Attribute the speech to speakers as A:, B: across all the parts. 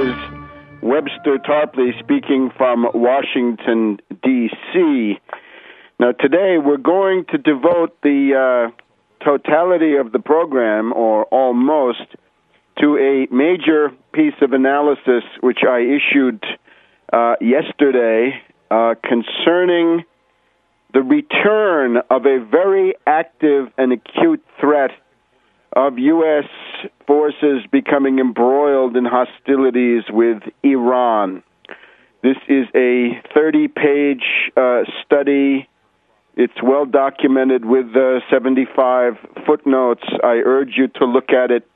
A: is Webster Tarpley speaking from Washington, D.C. Now, today we're going to devote the totality of the program, or almost, to a major piece of analysis which I issued yesterday concerning the return of a very active and acute threat of U.S. forces becoming embroiled in hostilities with Iran. This is a 30-page study. It's well documented with 75 footnotes. I urge you to look at it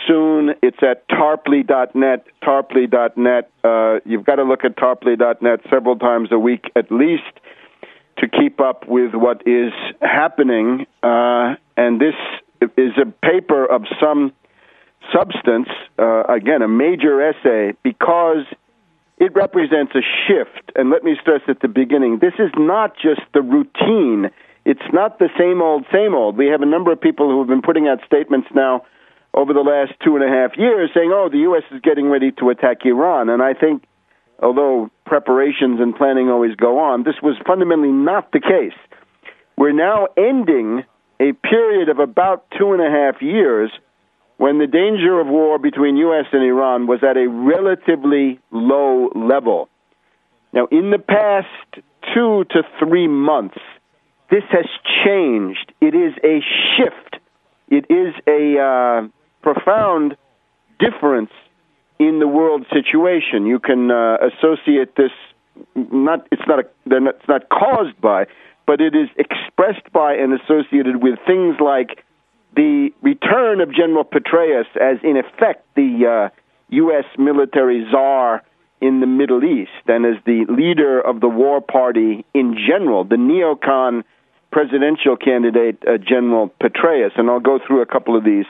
A: soon. It's at tarpley.net, tarpley.net. You've got to look at tarpley.net several times a week at least to keep up with what is happening. And this is a paper of some substance, again, a major essay, because it represents a shift. And let me stress at the beginning, this is not just the routine. It's not the same old, same old. We have a number of people who have been putting out statements now over the last 2.5 years saying, oh, the U.S. is getting ready to attack Iran. And I think, although preparations and planning always go on, this was fundamentally not the case. We're now ending a period of about 2.5 years when the danger of war between U.S. and Iran was at a relatively low level. Now, in the past 2 to 3 months, this has changed. It is a shift. It is a profound difference in the world situation. You can associate this, it's not caused by, but it is expressed by and associated with things like the return of General Petraeus as, in effect, the U.S. military czar in the Middle East, and as the leader of the war party in general, the neocon presidential candidate, General Petraeus. And I'll go through a couple of these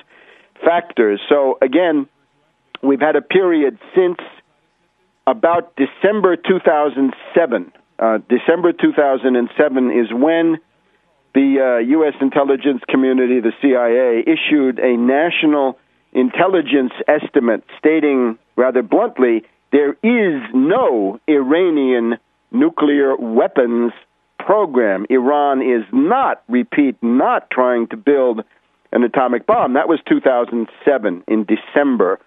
A: factors. So, again, we've had a period since about December 2007. December 2007 is when the U.S. intelligence community, the CIA, issued a national intelligence estimate stating rather bluntly, there is no Iranian nuclear weapons program. Iran is not, repeat, not trying to build an atomic bomb. That was 2007 in December.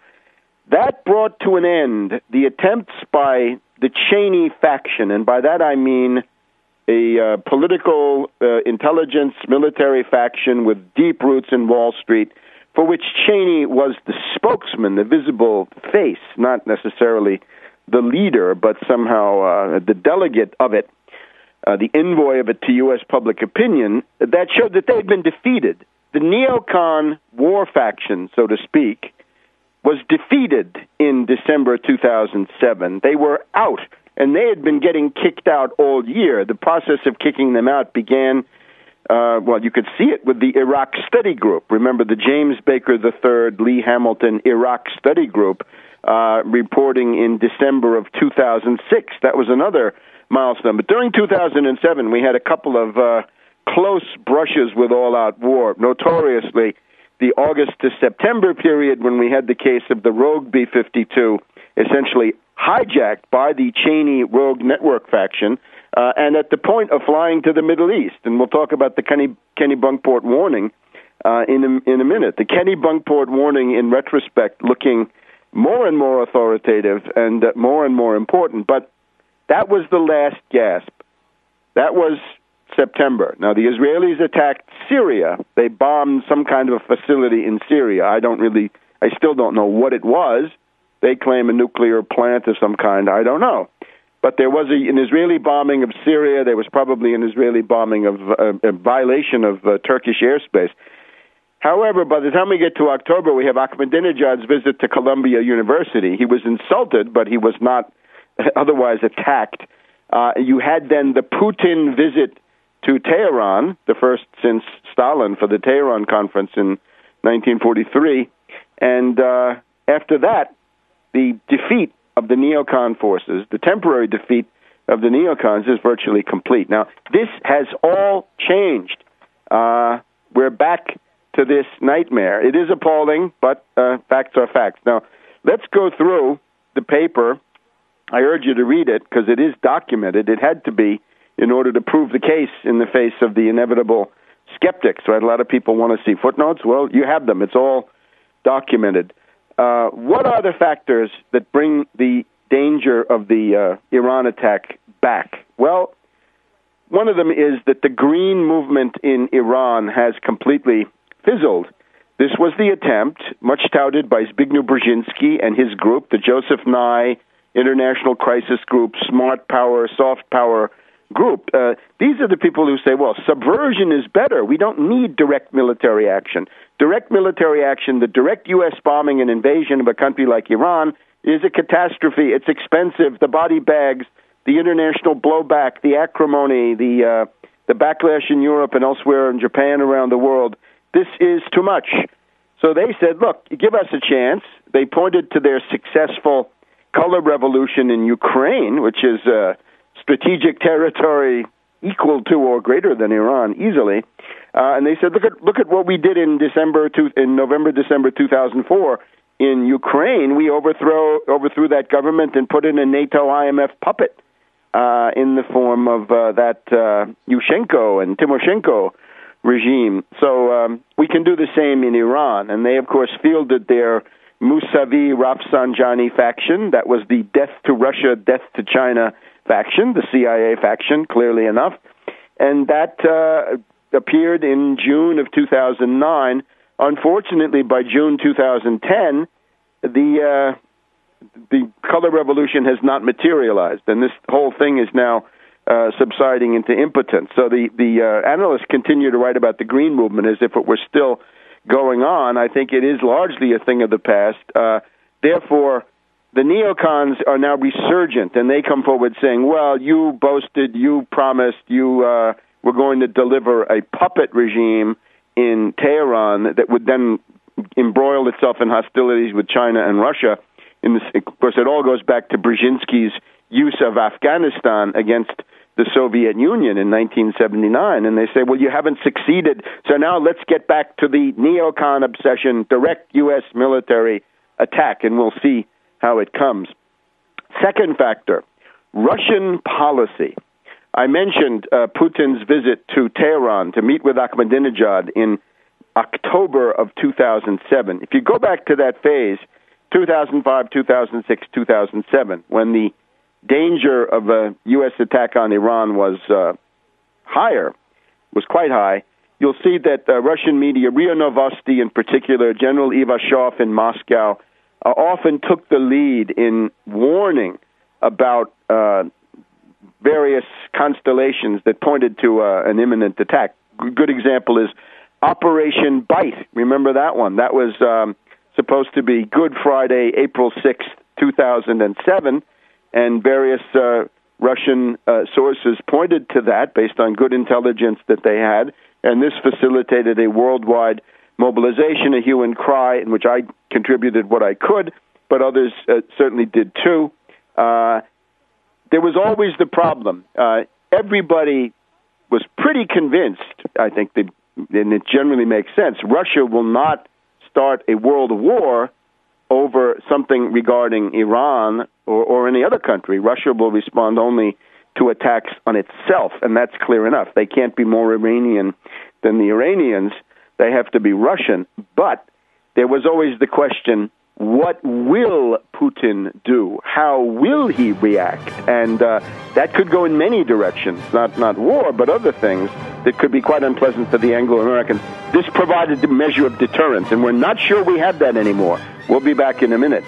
A: That brought to an end the attempts by the Cheney faction, and by that I mean a political intelligence military faction with deep roots in Wall Street, for which Cheney was the spokesman, the visible face, not necessarily the leader, but somehow the delegate of it, the envoy of it to U.S. public opinion, that showed that they had been defeated. The neocon war faction, so to speak, was defeated in December 2007. They were out, and they had been getting kicked out all year. The process of kicking them out began, you could see it with the Iraq Study Group. Remember the James Baker III, Lee Hamilton Iraq Study Group reporting in December of 2006. That was another milestone. But during 2007, we had a couple of close brushes with all-out war. Notoriously, the August to September period, when we had the case of the Rogue B-52, essentially hijacked by the Cheney Rogue Network faction, and at the point of flying to the Middle East. And we'll talk about the Kenny-Bunkport warning in a minute. The Kenny-Bunkport warning, in retrospect, looking more and more authoritative and more important. But that was the last gasp. That was September. Now, the Israelis attacked Syria. They bombed some kind of a facility in Syria. I still don't know what it was. They claim a nuclear plant of some kind. I don't know. But there was an Israeli bombing of Syria. There was probably an Israeli bombing of a violation of Turkish airspace. However, by the time we get to October, we have Ahmadinejad's visit to Columbia University. He was insulted, but he was not otherwise attacked. You had then the Putin visit to Tehran, the first since Stalin for the Tehran conference in 1943. And after that, the defeat of the neocon forces, the temporary defeat of the neocons, is virtually complete. Now, this has all changed. We're back to this nightmare. It is appalling, but facts are facts. Now, let's go through the paper, I urge you to read it because it is documented. It had to be in order to prove the case in the face of the inevitable skeptics, right? A lot of people want to see footnotes. Well, you have them. It's all documented. What are the factors that bring the danger of the Iran attack back? Well, one of them is that the green movement in Iran has completely fizzled. This was the attempt, much touted by Zbigniew Brzezinski and his group, the Joseph Nye International Crisis Group, Smart Power, Soft Power Group. These are the people who say, well, subversion is better. We don't need direct military action. Direct military action, the direct U.S. bombing and invasion of a country like Iran is a catastrophe. It's expensive. The body bags, the international blowback, the acrimony, the backlash in Europe and elsewhere in Japan, around the world. This is too much. So they said, look, give us a chance. They pointed to their successful color revolution in Ukraine, which is strategic territory equal to or greater than Iran easily. And they said, look at what we did in November, December 2004 in Ukraine. We overthrew that government and put in a NATO IMF puppet in the form of that Yushchenko and Timoshenko regime. So we can do the same in Iran. And they, of course, fielded their Mousavi Rafsanjani faction. That was the death to Russia, death to China faction, the CIA faction, clearly enough. And that appeared in June of 2009. Unfortunately, by June 2010, the color revolution has not materialized, and this whole thing is now subsiding into impotence. So the analysts continue to write about the green movement as if it were still going on. I think it is largely a thing of the past. Therefore, the neocons are now resurgent, and they come forward saying, well, you boasted, you promised, you were going to deliver a puppet regime in Tehran that would then embroil itself in hostilities with China and Russia. Of course, it all goes back to Brzezinski's use of Afghanistan against the Soviet Union in 1979. And they say, well, you haven't succeeded, so now let's get back to the neocon obsession, direct U.S. military attack, and we'll see how it comes. Second factor, Russian policy. I mentioned Putin's visit to Tehran to meet with Ahmadinejad in October of 2007. If you go back to that phase, 2005, 2006, 2007, when the danger of a U.S. attack on Iran was quite high, you'll see that Russian media, RIA Novosti in particular, General Ivashov in Moscow, often took the lead in warning about various constellations that pointed to an imminent attack. Good example is Operation Bite. Remember that one? That was supposed to be Good Friday, April 6th, 2007, and various Russian sources pointed to that based on good intelligence that they had, and this facilitated a worldwide mobilization, a hue and cry, in which I contributed what I could, but others certainly did too. There was always the problem. Everybody was pretty convinced, I think, and it generally makes sense, Russia will not start a world war over something regarding Iran or any other country. Russia will respond only to attacks on itself, and that's clear enough. They can't be more Iranian than the Iranians. They have to be Russian. But there was always the question, what will Putin do? How will he react? And that could go in many directions, not war, but other things that could be quite unpleasant for the Anglo-Americans. This provided a measure of deterrence, and we're not sure we have that anymore. We'll be back in a minute.